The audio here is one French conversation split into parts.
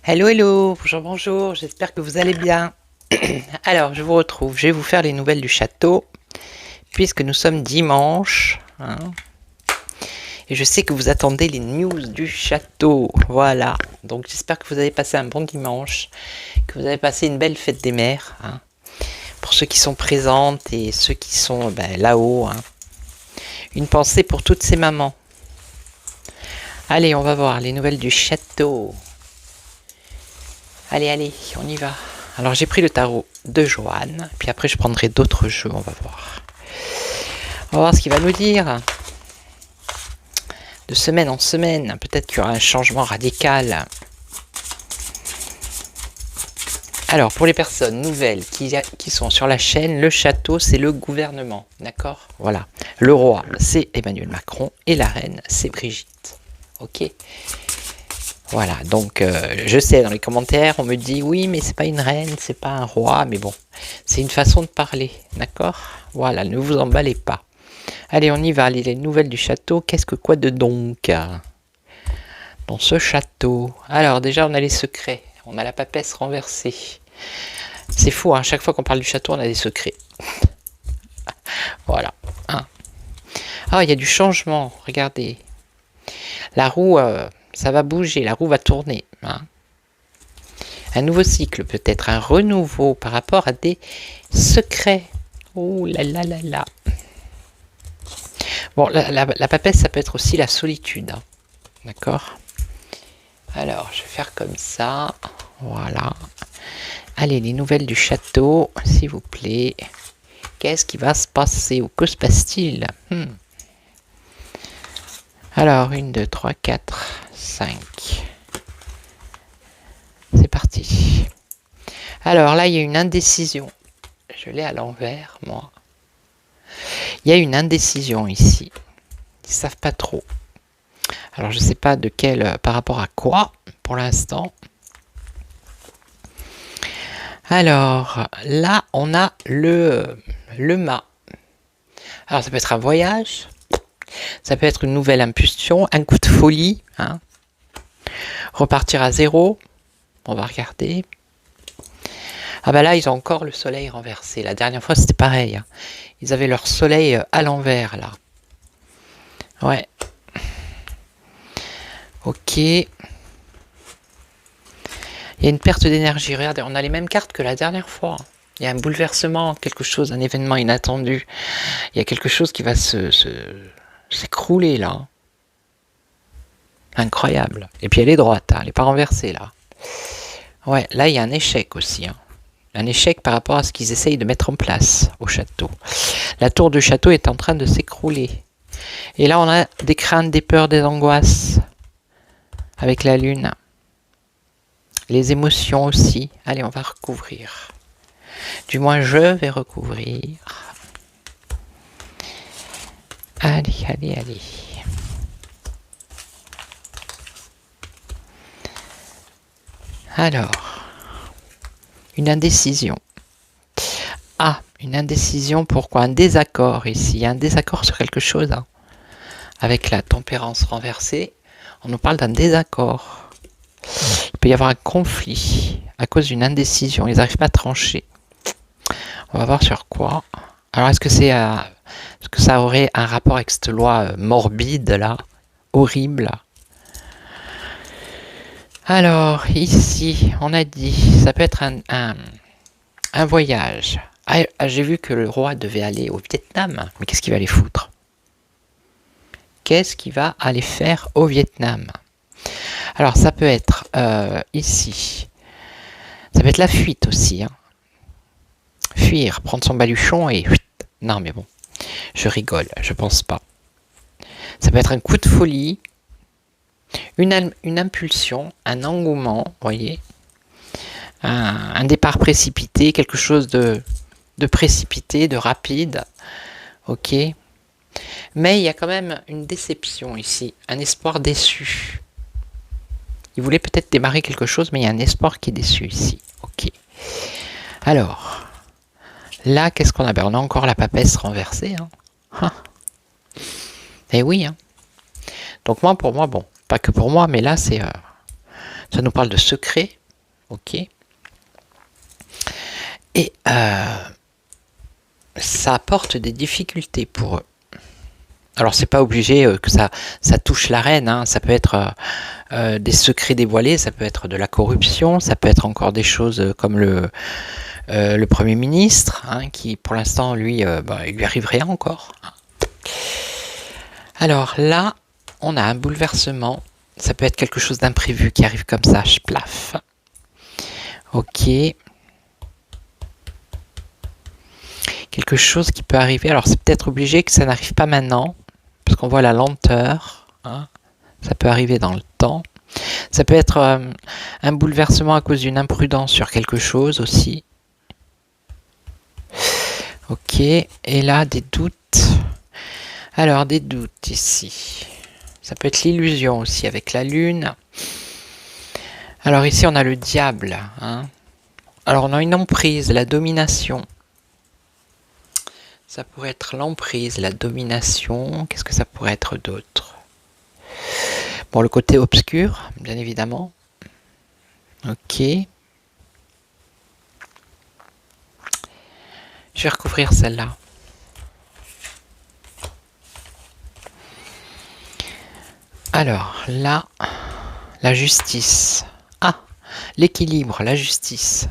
Hello, hello, bonjour, bonjour, j'espère que vous allez bien. Alors, je vous retrouve, je vais vous faire les nouvelles du château, puisque nous sommes dimanche, hein, et je sais que vous attendez les news du château, voilà. Donc, j'espère que vous avez passé un bon dimanche, que vous avez passé une belle fête des mères, hein, pour ceux qui sont présentes et ceux qui sont là-haut. Hein. Une pensée pour toutes ces mamans. Allez, on va voir les nouvelles du château. Allez, allez, on y va. Alors, j'ai pris le tarot de Joanne. Puis après, je prendrai d'autres jeux, on va voir. On va voir ce qu'il va nous dire. De semaine en semaine, peut-être qu'il y aura un changement radical. Alors, pour les personnes nouvelles qui sont sur la chaîne, le château, c'est le gouvernement. D'accord? Voilà. Le roi, c'est Emmanuel Macron. Et la reine, c'est Brigitte. Ok? Voilà, donc je sais, dans les commentaires, on me dit, oui, mais c'est pas une reine, c'est pas un roi, mais bon, c'est une façon de parler, d'accord? Voilà, ne vous emballez pas. Allez, on y va, les nouvelles du château, qu'est-ce que quoi de donc dans ce château? Alors, déjà, on a les secrets, on a la papesse renversée. C'est fou, hein, chaque fois qu'on parle du château, on a des secrets. Voilà. Hein. Ah, il y a du changement, regardez. La roue... ça va bouger, la roue va tourner. Hein. Un nouveau cycle peut-être, un renouveau par rapport à des secrets. Oh là là là là. Bon, la papesse, ça peut être aussi la solitude. Hein. D'accord? Alors, je vais faire comme ça. Voilà. Allez, les nouvelles du château, s'il vous plaît. Qu'est-ce qui va se passer ou que se passe-t-il? Alors, 1, 2, 3, 4, 5. C'est parti. Alors là, il y a une indécision. Je l'ai à l'envers, moi. Il y a une indécision ici. Ils ne savent pas trop. Alors, je ne sais pas de quel, par rapport à quoi, pour l'instant. Alors, là, on a le mât. Alors, ça peut être un voyage. Ça peut être une nouvelle impulsion, un coup de folie. Hein. Repartir à zéro. On va regarder. Ah bah là, ils ont encore le soleil renversé. La dernière fois, c'était pareil. Hein. Ils avaient leur soleil à l'envers, là. Ouais. Ok. Il y a une perte d'énergie. Regardez, on a les mêmes cartes que la dernière fois. Il y a un bouleversement, quelque chose, un événement inattendu. Il y a quelque chose qui va s'écrouler, là. Incroyable. Et puis elle est droite, hein, elle n'est pas renversée, là. Ouais, là, il y a un échec aussi. Hein. Un échec par rapport à ce qu'ils essayent de mettre en place au château. La tour du château est en train de s'écrouler. Et là, on a des craintes, des peurs, des angoisses. Avec la lune. Les émotions aussi. Allez, on va recouvrir. Du moins, je vais recouvrir. Allez, allez, allez. Alors, une indécision. Ah, une indécision, pourquoi? Un désaccord ici, un désaccord sur quelque chose. Hein. Avec la tempérance renversée, on nous parle d'un désaccord. Il peut y avoir un conflit à cause d'une indécision, ils n'arrivent pas à trancher. On va voir sur quoi. Alors, est-ce que ça aurait un rapport avec cette loi morbide, là, horrible? Alors, ici, on a dit, ça peut être un voyage. Ah, j'ai vu que le roi devait aller au Vietnam. Mais qu'est-ce qu'il va aller foutre? Qu'est-ce qu'il va aller faire au Vietnam? Alors, ça peut être ici. Ça peut être la fuite aussi. Hein. fuir, prendre son baluchon et... Non mais bon, je rigole, je pense pas. Ça peut être un coup de folie, une impulsion, un engouement, vous voyez, un départ précipité, quelque chose de précipité, de rapide, ok. Mais il y a quand même une déception ici, un espoir déçu. Il voulait peut-être démarrer quelque chose, mais il y a un espoir qui est déçu ici, ok. Alors, là, qu'est-ce qu'on a? Ben, on a encore la papesse renversée, hein. Ah. Eh oui, hein. Donc moi, pour moi, bon, pas que pour moi, mais là, c'est, ça nous parle de secret, ok. Et ça apporte des difficultés pour eux. Alors c'est pas obligé que ça touche la reine, hein. Ça peut être des secrets dévoilés, ça peut être de la corruption, ça peut être encore des choses comme le Premier ministre, hein, qui pour l'instant lui, il lui arrive rien encore. Alors là, on a un bouleversement, ça peut être quelque chose d'imprévu qui arrive comme ça, plaf. Ok. Quelque chose qui peut arriver, alors c'est peut-être obligé que ça n'arrive pas maintenant, parce qu'on voit la lenteur, hein. Ça peut arriver dans le temps. Ça peut être un bouleversement à cause d'une imprudence sur quelque chose aussi. Ok, et là des doutes. Alors des doutes ici. Ça peut être l'illusion aussi avec la lune. Alors ici on a le diable, hein. Alors on a une emprise, la domination. Ça pourrait être l'emprise, la domination. Qu'est-ce que ça pourrait être d'autre? Bon, le côté obscur, bien évidemment. Ok. Je vais recouvrir celle-là. Alors, là, la justice. Ah, l'équilibre, la justice.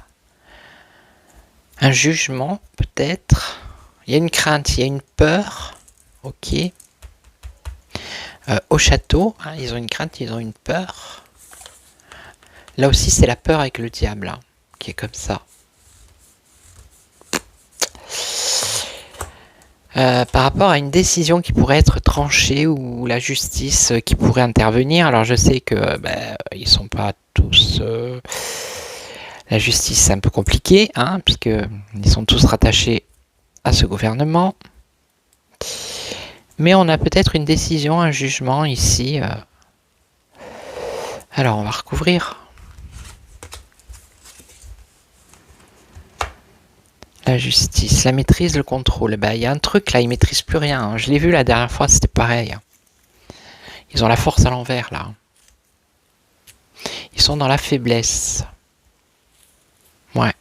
Un jugement, peut-être. Il y a une crainte, il y a une peur. Ok. Au château, hein, ils ont une crainte, ils ont une peur. Là aussi, c'est la peur avec le diable, hein, qui est comme ça. Par rapport à une décision qui pourrait être tranchée ou la justice qui pourrait intervenir. Alors je sais que ils sont pas tous... la justice c'est un peu compliqué, hein, puisque ils sont tous rattachés à ce gouvernement. Mais on a peut-être une décision, un jugement ici. Alors on va recouvrir. La justice, la maîtrise, le contrôle. Il y a un truc là, ils maîtrisent plus rien, hein. Je l'ai vu la dernière fois, c'était pareil. Ils ont la force à l'envers là. Ils sont dans la faiblesse. Ouais.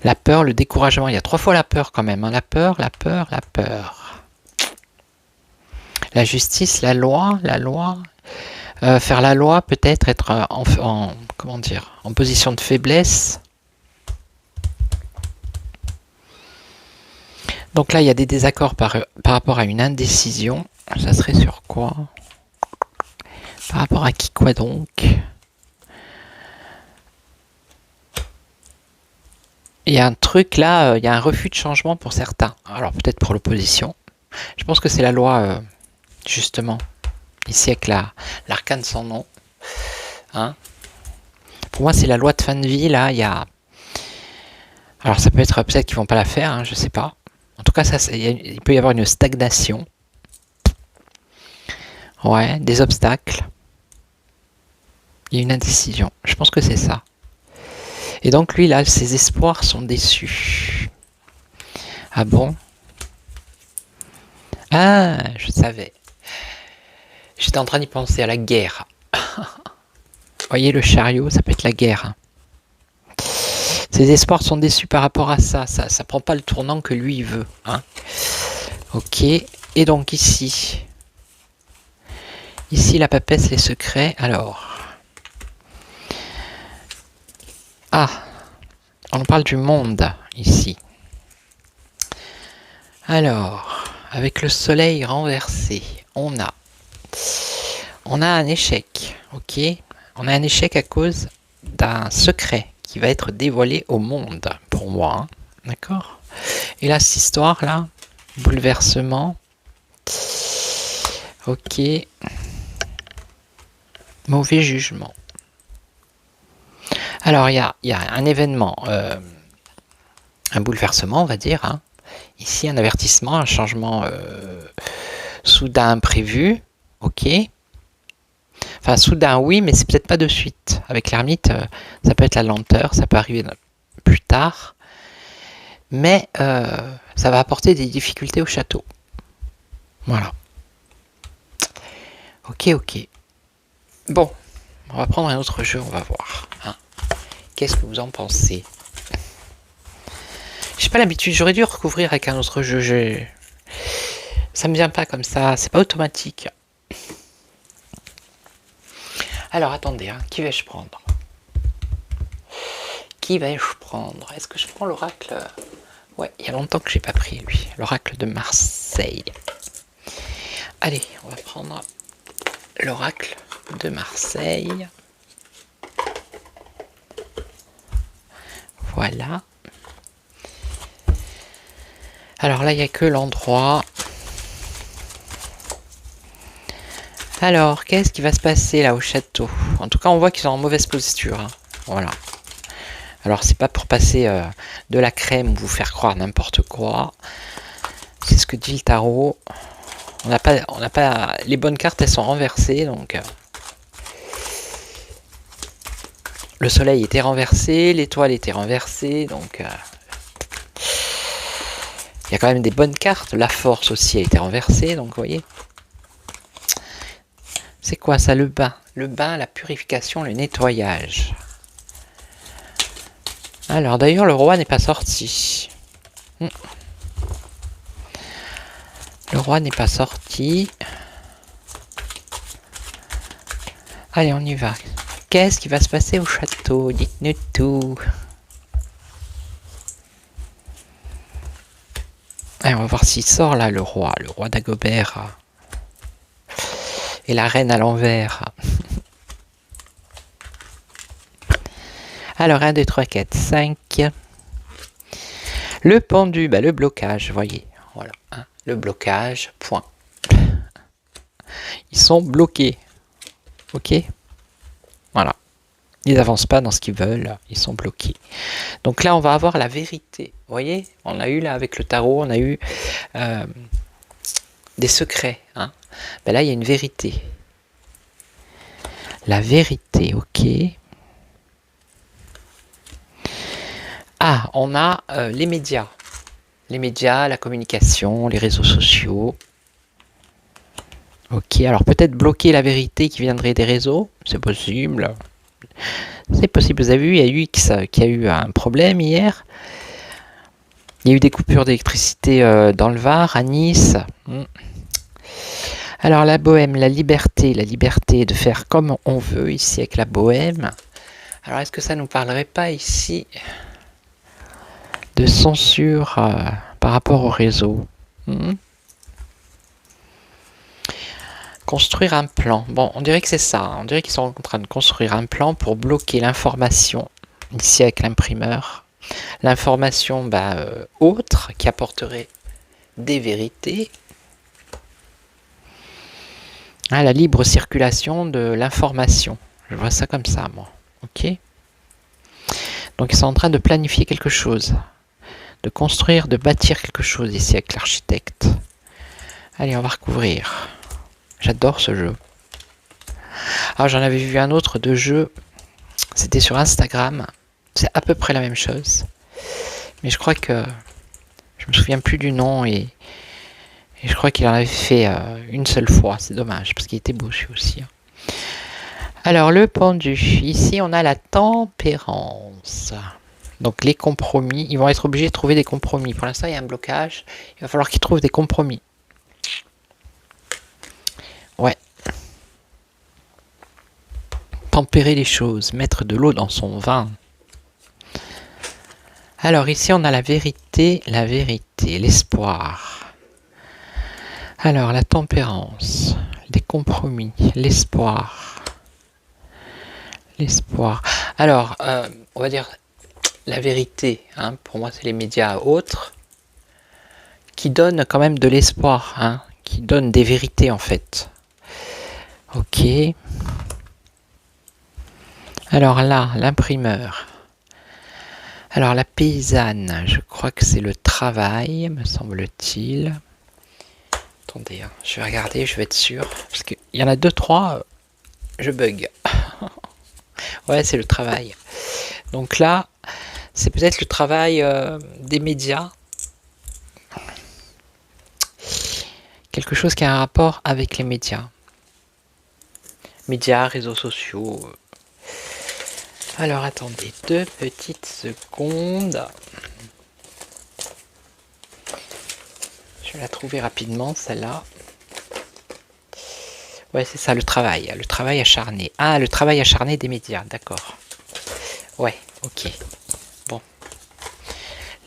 La peur, le découragement. Il y a 3 fois la peur quand même, hein. La peur, la peur, la peur. La justice, la loi, la loi. Faire la loi, peut-être être comment dire, en position de faiblesse. Donc là, il y a des désaccords par rapport à une indécision. Ça serait sur quoi? Par rapport à qui, quoi donc? Il y a un truc là, il y a un refus de changement pour certains. Alors peut-être pour l'opposition. Je pense que c'est la loi, justement. Ici avec l'arcane sans nom. Hein, pour moi, c'est la loi de fin de vie. Là, il y a... Alors ça peut être peut-être qu'ils vont pas la faire, hein, je sais pas. En tout cas, il peut y avoir une stagnation. Ouais, des obstacles. Il y a une indécision. Je pense que c'est ça. Et donc lui, là, ses espoirs sont déçus. Ah bon? Ah, je savais. J'étais en train d'y penser à la guerre. Vous voyez, le chariot, ça peut être la guerre. Hein. Ses espoirs sont déçus par rapport à ça. Ça prend pas le tournant que lui, il veut. Hein. Ok. Et donc ici... Ici, la papesse, les secrets. Alors... Ah, on parle du monde, ici. Alors, avec le soleil renversé, on a un échec, ok? On a un échec à cause d'un secret qui va être dévoilé au monde, pour pour moi. Hein. D'accord. Et là, cette histoire-là, bouleversement. Ok. Mauvais jugement. Alors, il y a un événement, un bouleversement, on va dire. Hein. Ici, un avertissement, un changement soudain imprévu. Ok. Enfin, soudain, oui, mais c'est peut-être pas de suite. Avec l'ermite, ça peut être la lenteur, ça peut arriver plus tard. Mais ça va apporter des difficultés au château. Voilà. Ok, ok. Bon, on va prendre un autre jeu, on va voir. Hein. Qu'est-ce que vous en pensez? J'ai pas l'habitude, j'aurais dû recouvrir avec un autre jeu. Ça me vient pas comme ça, c'est pas automatique. Alors attendez, hein, qui vais-je prendre? Qui vais-je prendre? Est-ce que je prends l'oracle? Ouais, il y a longtemps que j'ai pas pris lui. L'oracle de Marseille. Allez, on va prendre l'oracle de Marseille. Voilà. Alors là, il n'y a que l'endroit. Alors, qu'est-ce qui va se passer là au château? En tout cas, on voit qu'ils sont en mauvaise posture. Hein. Voilà. Alors, c'est pas pour passer de la crème ou vous faire croire n'importe quoi. C'est ce que dit le tarot. On n'a pas, les bonnes cartes, elles sont renversées, donc le soleil était renversé, l'étoile était renversée, donc il y a quand même des bonnes cartes. La force aussi a été renversée, donc vous voyez. C'est quoi ça, le bain? Le bain, la purification, le nettoyage. Alors d'ailleurs, le roi n'est pas sorti. Le roi n'est pas sorti. Allez, on y va. Qu'est-ce qui va se passer au château? Dites-nous tout. Allez, on va voir s'il sort là, le roi d'Agobert. Et la reine à l'envers. Alors, 1, 2, 3, 4, 5. Le pendu, bah, le blocage, voyez. Voilà, hein, le blocage, point. Ils sont bloqués. Ok? Voilà. Ils n'avancent pas dans ce qu'ils veulent, ils sont bloqués. Donc là, on va avoir la vérité. Vous voyez? On a eu là, avec le tarot, on a eu des secrets. Hein. Ben là, il y a une vérité. La vérité, ok. Ah, on a les médias. Les médias, la communication, les réseaux sociaux. Ok, alors peut-être bloquer la vérité qui viendrait des réseaux. C'est possible. C'est possible. Vous avez vu, il y a UX qui a eu un problème hier. Il y a eu des coupures d'électricité dans le Var, à Nice. Alors la bohème, la liberté de faire comme on veut ici avec la bohème. Alors est-ce que ça nous parlerait pas ici de censure par rapport au réseau? Construire un plan. Bon, on dirait que c'est ça. On dirait qu'ils sont en train de construire un plan pour bloquer l'information ici avec l'imprimeur. L'information autre qui apporterait des vérités. Ah, la libre circulation de l'information. Je vois ça comme ça, moi. Ok. Donc ils sont en train de planifier quelque chose. De construire, de bâtir quelque chose ici avec l'architecte. Allez, on va recouvrir. J'adore ce jeu. Alors j'en avais vu un autre de jeu. C'était sur Instagram. C'est à peu près la même chose. Mais je crois que... Je me souviens plus du nom et je crois qu'il en avait fait une seule fois. C'est dommage parce qu'il était beau celui aussi. Alors le pendu. Ici on a la tempérance. Donc les compromis. Ils vont être obligés de trouver des compromis. Pour l'instant il y a un blocage. Il va falloir qu'ils trouvent des compromis. Ouais. Tempérer les choses. Mettre de l'eau dans son vin. Alors ici on a la vérité, l'espoir. Alors la tempérance, les compromis, l'espoir. Alors on va dire la vérité, hein, pour moi c'est les médias autres, qui donnent quand même de l'espoir, hein, qui donnent des vérités en fait. Ok. Alors là, l'imprimeur. Alors la paysanne, je crois que c'est le travail, me semble-t-il. Attendez, hein, je vais regarder, je vais être sûr. Parce qu'il y en a 2-3, je bug. Ouais, c'est le travail. Donc là, c'est peut-être le travail des médias. Quelque chose qui a un rapport avec les médias. Médias, réseaux sociaux. Alors attendez 2 petites secondes. Je vais la trouver rapidement, celle-là. Ouais, c'est ça, le travail acharné. Ah, le travail acharné des médias, d'accord. Ouais, ok. Bon.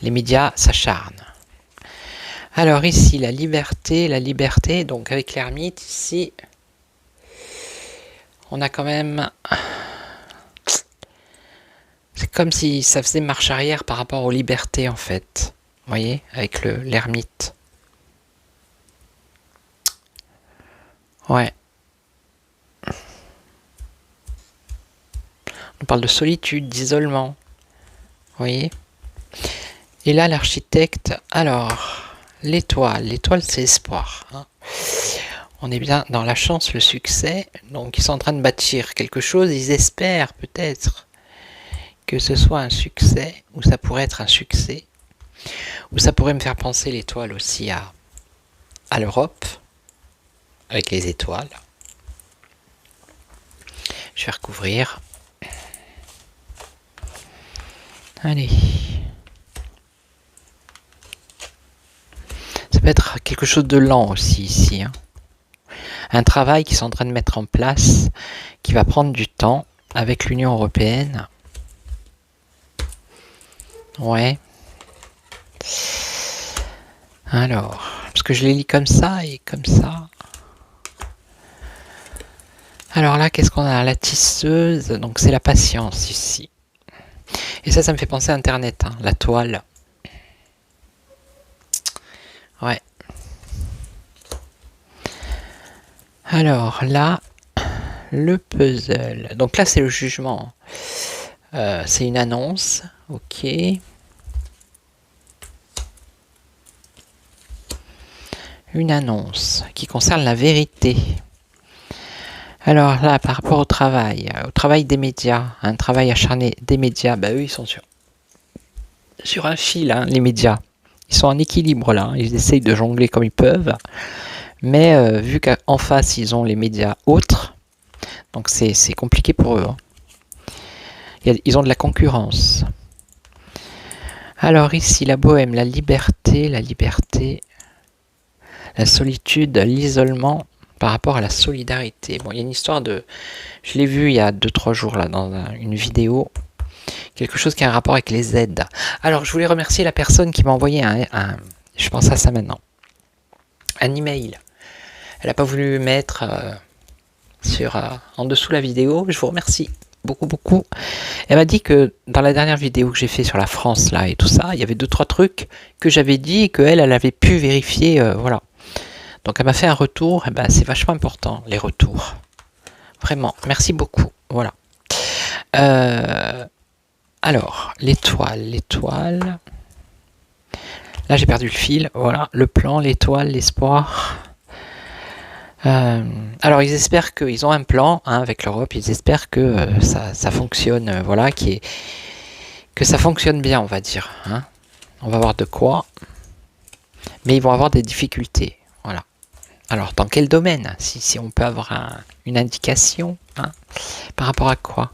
Les médias s'acharnent. Alors ici, la liberté, donc avec l'ermite, ici, on a quand même... C'est comme si ça faisait marche arrière par rapport aux libertés, en fait. Vous voyez, avec l'ermite. Ouais. On parle de solitude, d'isolement. Vous voyez? Et là, l'architecte, alors, l'étoile. L'étoile, c'est espoir. Hein. On est bien dans la chance, le succès. Donc, ils sont en train de bâtir quelque chose. Ils espèrent peut-être que ce soit un succès, ou ça pourrait être un succès, ou ça pourrait me faire penser l'étoile aussi à l'Europe, avec les étoiles. Je vais recouvrir. Allez. Ça peut être quelque chose de lent aussi ici. Hein. Un travail qu'ils sont en train de mettre en place, qui va prendre du temps avec l'Union européenne. Ouais. Alors, parce que je les lis comme ça et comme ça. Alors là, qu'est-ce qu'on a? La tisseuse, donc c'est la patience ici. Et ça me fait penser à Internet, hein, la toile. Ouais. Alors là, le puzzle. Donc là, c'est le jugement. C'est une annonce. Ok. Une annonce qui concerne la vérité. Alors là, par rapport au travail des médias, un travail acharné des médias, bah eux, ils sont sur un fil, hein, les médias. Ils sont en équilibre là, ils essayent de jongler comme ils peuvent. Mais vu qu'en face, ils ont les médias autres, donc c'est compliqué pour eux. Hein. Ils ont de la concurrence. Alors ici, la bohème, la liberté, la solitude, l'isolement par rapport à la solidarité. Bon, il y a une histoire de... Je l'ai vu il y a 2-3 jours là dans une vidéo. Quelque chose qui a un rapport avec les aides. Alors, je voulais remercier la personne qui m'a envoyé je pense à ça maintenant. Un email. Elle n'a pas voulu mettre en dessous la vidéo. Je vous remercie beaucoup. Elle m'a dit que dans la dernière vidéo que j'ai fait sur la France là et tout ça, il y avait 2-3 trucs que j'avais dit et qu'elle avait pu vérifier. Voilà. Donc elle m'a fait un retour. Et ben, c'est vachement important, les retours. Vraiment. Merci beaucoup. Voilà. Alors, l'étoile. Là, j'ai perdu le fil. Voilà, le plan, l'étoile, l'espoir. Alors, ils espèrent qu'ils ont un plan hein, avec l'Europe. Ils espèrent que ça fonctionne. Voilà, que ça fonctionne bien, on va dire. Hein. On va voir de quoi. Mais ils vont avoir des difficultés. Voilà. Alors, dans quel domaine? Si on peut avoir une indication hein, par rapport à quoi?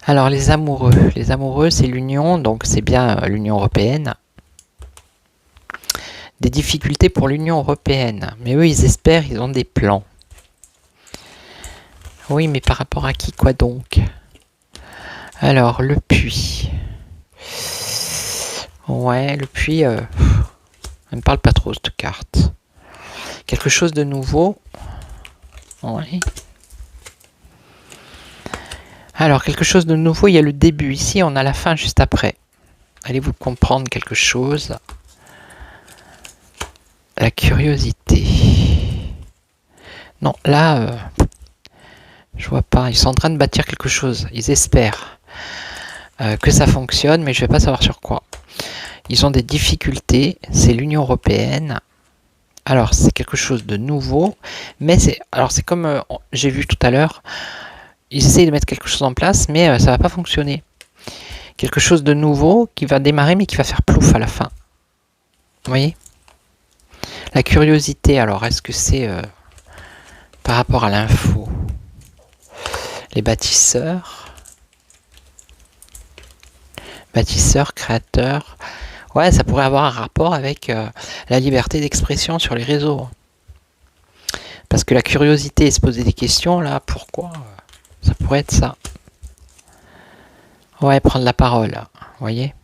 Alors, les amoureux, c'est l'Union, donc c'est bien l'Union européenne. Des difficultés pour l'Union européenne. Mais eux, ils espèrent, ils ont des plans. Oui, mais par rapport à qui, quoi donc? Alors, le puits. Ouais, le puits, elle me parle pas trop, cette carte. Quelque chose de nouveau. Ouais. Alors, quelque chose de nouveau, il y a le début. Ici, on a la fin juste après. Allez-vous comprendre quelque chose? La curiosité. Non, là, je vois pas. Ils sont en train de bâtir quelque chose. Ils espèrent que ça fonctionne, mais je vais pas savoir sur quoi. Ils ont des difficultés. C'est l'Union européenne. Alors, c'est quelque chose de nouveau, mais c'est comme j'ai vu tout à l'heure. Ils essayent de mettre quelque chose en place, mais ça va pas fonctionner. Quelque chose de nouveau qui va démarrer, mais qui va faire plouf à la fin. Vous voyez? La curiosité, alors, est-ce que c'est par rapport à l'info? Les bâtisseurs, créateurs. Ouais, ça pourrait avoir un rapport avec la liberté d'expression sur les réseaux. Parce que la curiosité et se poser des questions, là, pourquoi? Ça pourrait être ça. Ouais, prendre la parole, vous voyez?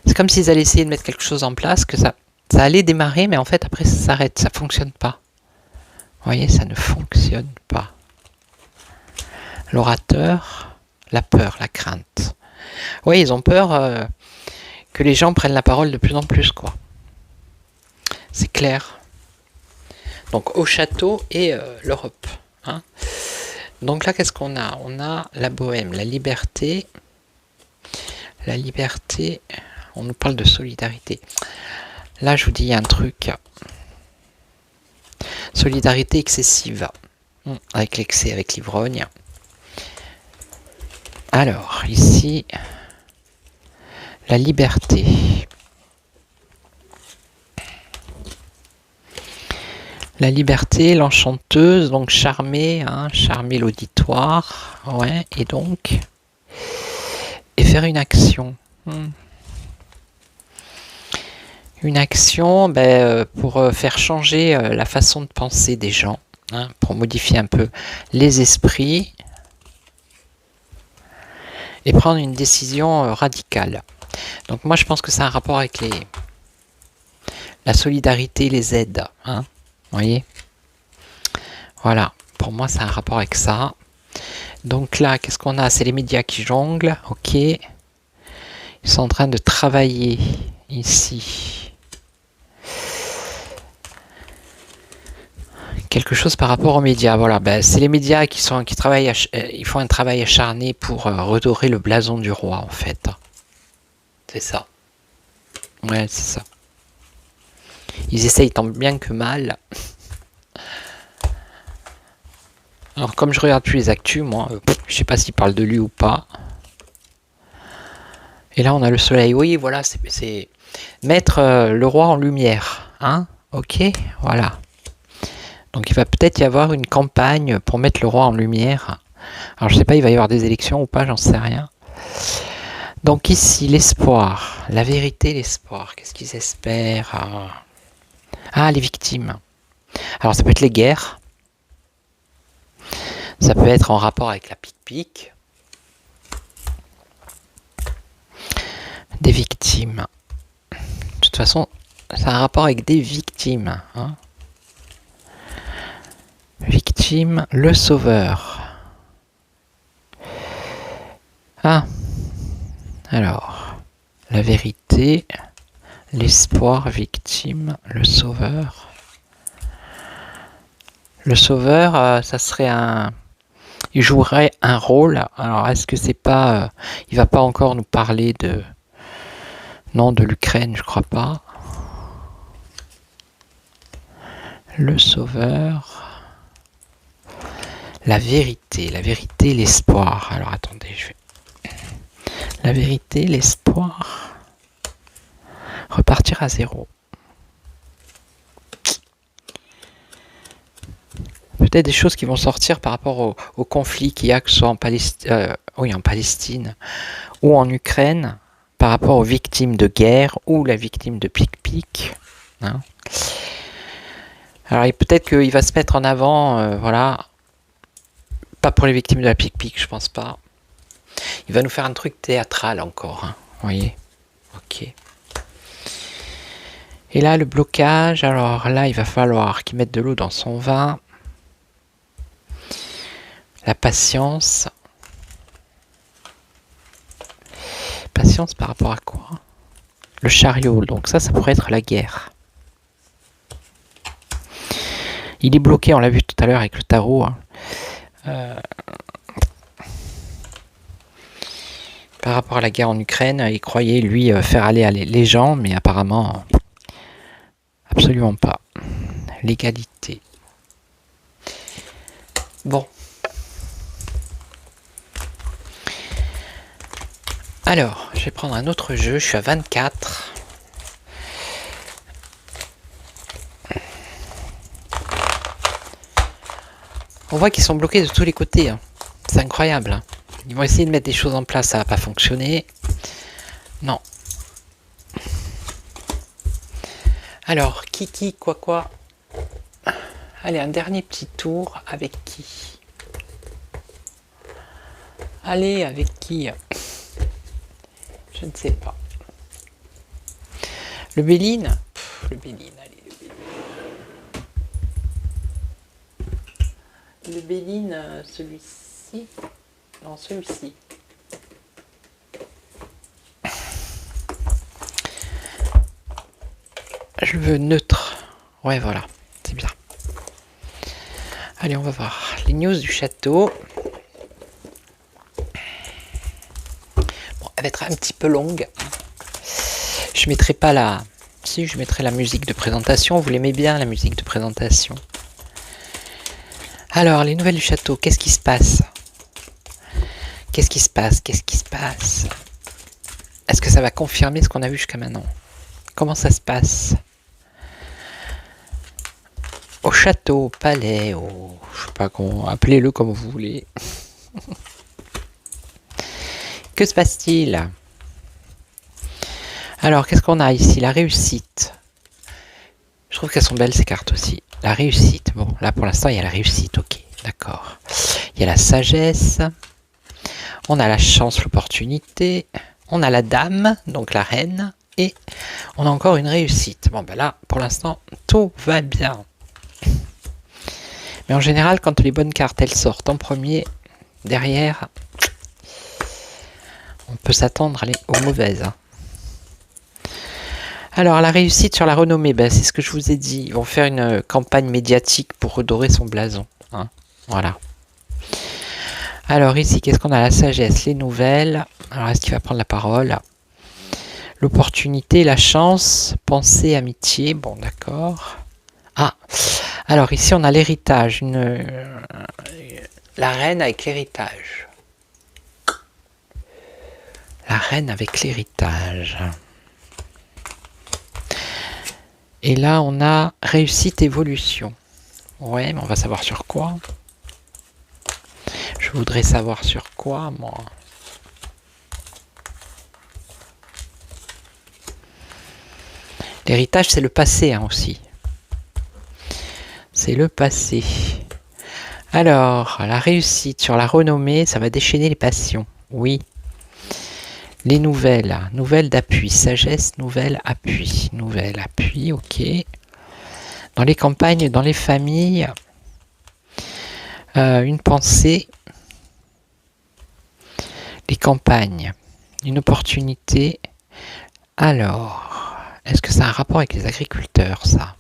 C'est comme s'ils allaient essayer de mettre quelque chose en place, que ça allait démarrer, mais en fait, après, ça s'arrête, ça fonctionne pas. Vous voyez, ça ne fonctionne pas. L'orateur, la peur, la crainte. Oui, ils ont peur que les gens prennent la parole de plus en plus, quoi. C'est clair. Donc, au château et l'Europe. Hein. Donc là, qu'est-ce qu'on a? On a la bohème, la liberté. La liberté, on nous parle de solidarité. Là, je vous dis, il y a un truc. Solidarité excessive. Avec l'excès, avec l'ivrogne. Alors, ici, la liberté. La liberté, l'enchanteuse, donc charmer, charmer l'auditoire, ouais, et donc, et faire une action. Une action pour faire changer la façon de penser des gens, pour modifier un peu les esprits, et prendre une décision radicale. Donc moi je pense que c'est un rapport avec la solidarité, les aides, vous voyez. Voilà, pour moi c'est un rapport avec ça. Donc là, qu'est-ce qu'on a? C'est les médias qui jonglent, ok. Ils sont en train de travailler ici. Quelque chose par rapport aux médias. Voilà, c'est les médias qui travaillent, ils font un travail acharné pour redorer le blason du roi, en fait. C'est ça. Ouais, c'est ça. Ils essayent tant bien que mal. Alors, comme je regarde plus les actus, moi, je sais pas s'ils parlent de lui ou pas. Et là, on a le soleil. Oui, voilà, c'est mettre le roi en lumière. Ok, voilà. Donc il va peut-être y avoir une campagne pour mettre le roi en lumière. Alors je sais pas, il va y avoir des élections ou pas, j'en sais rien. Donc ici, l'espoir, la vérité, l'espoir. Qu'est-ce qu'ils espèrent? Les victimes. Alors ça peut être les guerres. Ça peut être en rapport avec la pique-pique. Des victimes. De toute façon, ça a un rapport avec des victimes. Victime, le sauveur. Alors, la vérité, l'espoir, victime, le sauveur. Le sauveur, ça serait il jouerait un rôle. Alors, est-ce que c'est pas... il va pas encore nous parler de... Non, de l'Ukraine, je crois pas. Le sauveur... La vérité, l'espoir. Alors attendez, je vais... La vérité, l'espoir. Repartir à zéro. Peut-être des choses qui vont sortir par rapport au conflit qu'il y a, que ce soit en Palestine ou en Ukraine, par rapport aux victimes de guerre ou la victime de pique-pique. Alors peut-être qu'il va se mettre en avant, voilà. Pas pour les victimes de la pique-pique, je pense pas. Il va nous faire un truc théâtral encore, vous voyez. Ok. Et là, le blocage, alors là, il va falloir qu'il mette de l'eau dans son vin. La patience. Patience par rapport à quoi? Le chariot, donc ça pourrait être la guerre. Il est bloqué, on l'a vu tout à l'heure avec le tarot. Hein. Par rapport à la guerre en Ukraine, il croyait, lui, faire aller les gens, mais apparemment, absolument pas. L'égalité. Bon. Alors, je vais prendre un autre jeu, je suis à 24. On voit qu'ils sont bloqués de tous les côtés. Hein. C'est incroyable. Hein. Ils vont essayer de mettre des choses en place, ça va pas fonctionner. Non. Alors, qui, quoi. Allez, un dernier petit tour. Avec qui? Allez, avec qui? Je ne sais pas. Le Béline? Le Béline, allez, le Béline. Le Béline, celui-ci? Non, celui-ci. Je veux neutre. Ouais, voilà, c'est bien. Allez, on va voir les news du château. Bon, elle va être un petit peu longue. Je mettrai pas la... Si, je mettrai la musique de présentation. Vous l'aimez bien, la musique de présentation? Alors, les nouvelles du château, qu'est-ce qui se passe? Qu'est-ce qui se passe? Qu'est-ce qui se passe? Est-ce que ça va confirmer ce qu'on a vu jusqu'à maintenant? Comment ça se passe? Au château, au palais, au... je sais pas comment... Appelez-le comme vous voulez. Que se passe-t-il? Alors, qu'est-ce qu'on a ici? La réussite. Je trouve qu'elles sont belles ces cartes aussi. La réussite. Bon, là pour l'instant, il y a la réussite. Ok, d'accord. Il y a la sagesse. On a la chance, l'opportunité. On a la dame, donc la reine. Et on a encore une réussite. Bon, ben là, pour l'instant, tout va bien. Mais en général, quand les bonnes cartes, elles sortent en premier, derrière, on peut s'attendre aux mauvaises. Alors, la réussite sur la renommée, ben, c'est ce que je vous ai dit. Ils vont faire une campagne médiatique pour redorer son blason. Hein. Voilà. Alors, ici, qu'est-ce qu'on a? La sagesse, les nouvelles. Alors, est-ce qu'il va prendre la parole? L'opportunité, la chance, pensée, amitié. Bon, d'accord. Ah, alors ici, on a l'héritage. La reine avec l'héritage. La reine avec l'héritage. Et là, on a réussite, évolution. Ouais, mais on va savoir sur quoi. Je voudrais savoir sur quoi, moi. L'héritage, c'est le passé hein, aussi. C'est le passé. Alors, la réussite sur la renommée, ça va déchaîner les passions. Oui. Les nouvelles. Nouvelles d'appui. Sagesse, nouvelle, appui. Nouvelle, appui, ok. Dans les campagnes, dans les familles, une pensée. Les campagnes. Une opportunité. Alors, est-ce que ça a un rapport avec les agriculteurs, ça?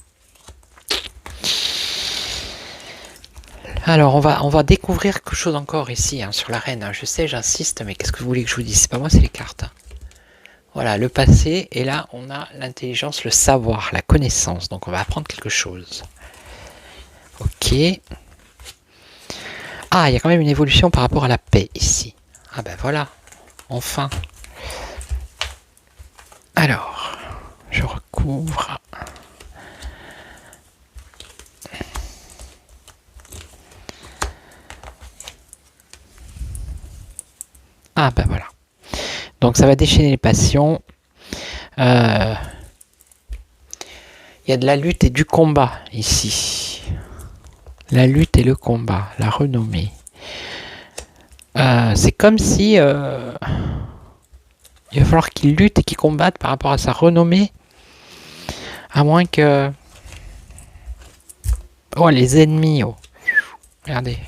Alors, on va découvrir quelque chose encore ici, hein, sur la reine. Je sais, j'insiste, mais qu'est-ce que vous voulez que je vous dise? C'est pas moi, c'est les cartes. Voilà, le passé, et là, on a l'intelligence, le savoir, la connaissance. Donc, on va apprendre quelque chose. Ok. Ah, il y a quand même une évolution par rapport à la paix, ici. Ah ben voilà, enfin. Alors, je recouvre... Ah ben voilà. Donc ça va déchaîner les passions. Il y a de la lutte et du combat ici. La lutte et le combat, la renommée. C'est comme si il va falloir qu'il lutte et qu'il combatte par rapport à sa renommée. À moins que... Oh, les ennemis. Oh. Regardez.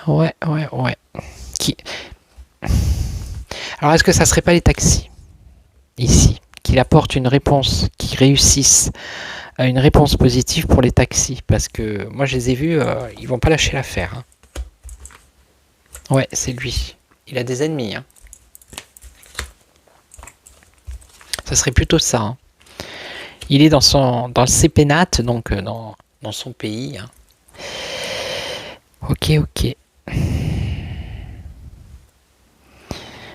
Ouais, ouais, ouais. Qui... Alors, est-ce que ça serait pas les taxis, ici, qu'il apporte une réponse, qui réussissent à une réponse positive pour les taxis? Parce que moi, je les ai vus, ils vont pas lâcher l'affaire. Hein. Ouais, c'est lui. Il a des ennemis. Hein. Ça serait plutôt ça. Hein. Il est dans le CPNAT, donc dans son pays. Hein. Ok, ok.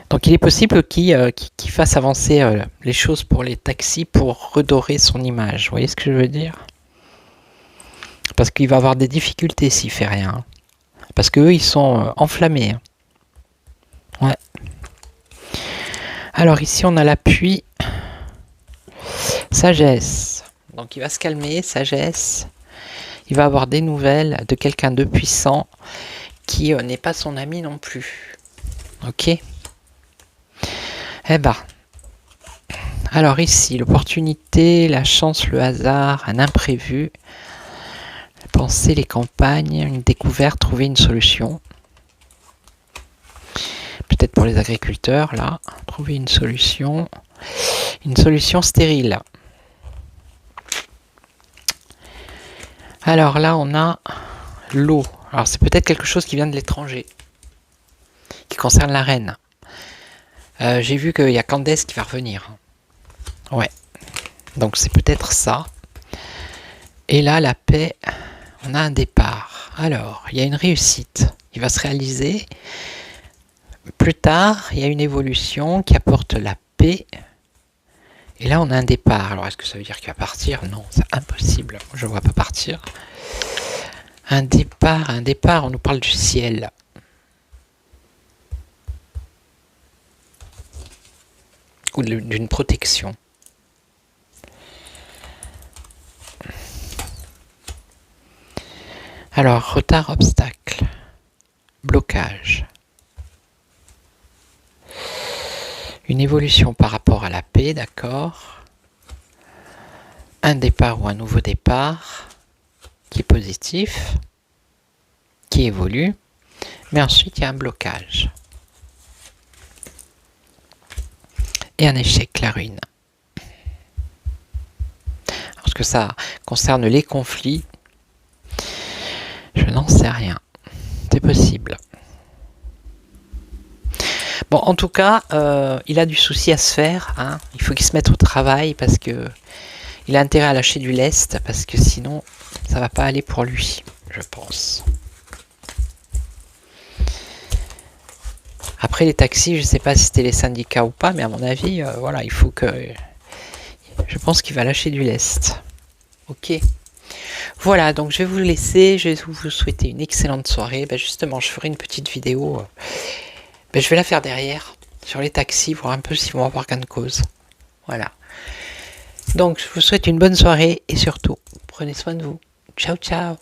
Donc il est possible qu'il fasse avancer les choses pour les taxis pour redorer son image. Vous voyez ce que je veux dire? Parce qu'il va avoir des difficultés s'il fait rien. Parce qu'eux, ils sont enflammés. Ouais. Alors ici, on a l'appui. Sagesse. Donc il va se calmer, sagesse. Il va avoir des nouvelles de quelqu'un de puissant qui n'est pas son ami non plus. Ok? Eh ben. Alors ici, l'opportunité, la chance, le hasard, un imprévu. Penser les campagnes, une découverte, trouver une solution. Peut-être pour les agriculteurs, là. Trouver une solution. Une solution stérile. Alors là, on a l'eau. Alors c'est peut-être quelque chose qui vient de l'étranger. Qui concerne la reine. J'ai vu qu'il y a Candace qui va revenir. Ouais. Donc c'est peut-être ça. Et là, la paix, on a un départ. Alors, il y a une réussite. Il va se réaliser. Plus tard, il y a une évolution qui apporte la paix. Et là, on a un départ. Alors, est-ce que ça veut dire qu'il va partir? Non, c'est impossible. Je ne vois pas partir. Un départ, on nous parle du ciel. Ou d'une protection. Alors, retard, obstacle, blocage. Une évolution par rapport à la paix, d'accord. Un départ ou un nouveau départ qui est positif, qui évolue. Mais ensuite, il y a un blocage. Et un échec, la ruine. Parce que ça concerne les conflits, je n'en sais rien. C'est possible. Bon, en tout cas, il a du souci à se faire. Hein. Il faut qu'il se mette au travail parce que il a intérêt à lâcher du lest parce que sinon, ça va pas aller pour lui, je pense. Après les taxis, je sais pas si c'était les syndicats ou pas, mais à mon avis, voilà, il faut que... Je pense qu'il va lâcher du lest. Ok. Voilà, donc je vais vous laisser. Je vais vous souhaiter une excellente soirée. Ben justement, je ferai une petite vidéo. Ben je vais la faire derrière, sur les taxis, voir un peu s'ils vont avoir gain de cause. Voilà. Donc, je vous souhaite une bonne soirée et surtout, prenez soin de vous. Ciao, ciao.